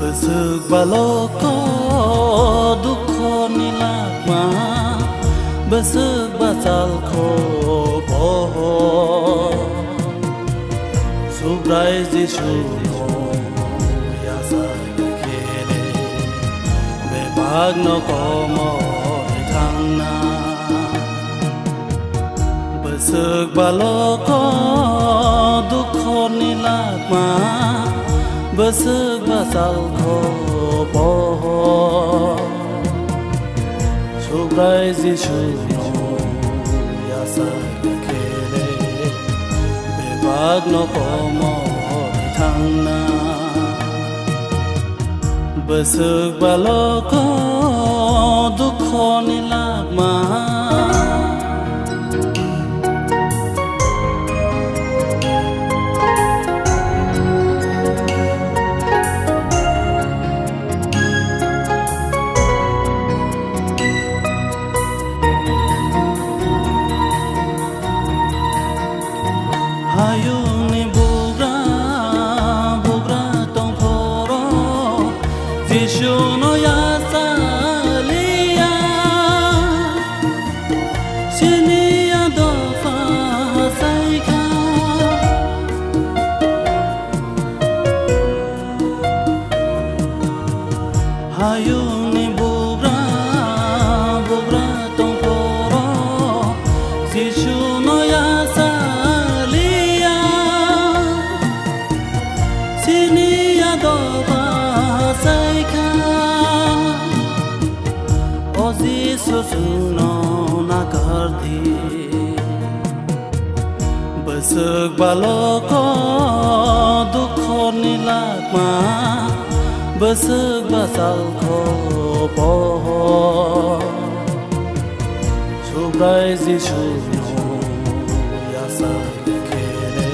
Besuk baloko dukho nilakma besuk basal ko boho subrai jishu no yasa kere bebag no komo thangna besuk baloko dukho nilakma besuk basal ko boho subrai jishu no yasa kere bebag no komo thangna besuk baloko dukho nilakma Hayung ni bugra tong phoro Jishu no yasa liya Siniya do fa saika Hayung ni bugra tong phoro Jishu no yasa Siniya do basaika Ozi susuno na kardi Besuk baloko dukho nilakma Besuk basal ko boho Subrai jishu no yasa kere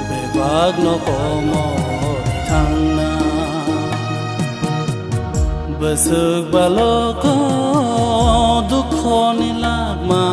bebag no komo thangna besuk baloko dukho nilakma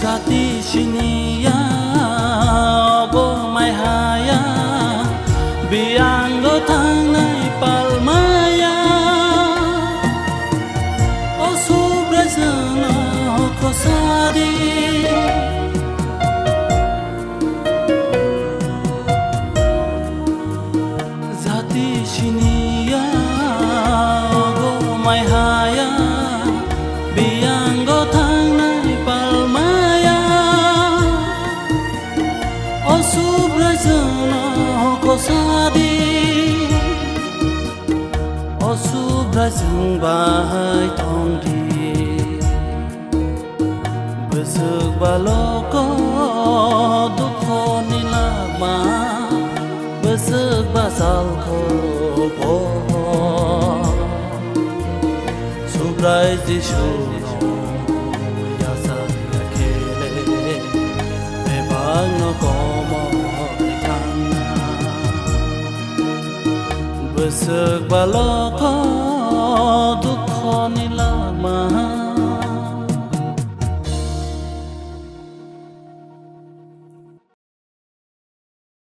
Jati shiniya ogo mai haya biango thangnai palmaya o subrasana kosadi Jati shiniya ogo mai haya biango thangnai palmaya Osubrajana kosadi Osubrajang bahai thongdi Besuk baloko dukho nilakma Besuk basal ko boho Subrai jishu no yasa kere bebag no komo thangna besuk baloko dukho nilakma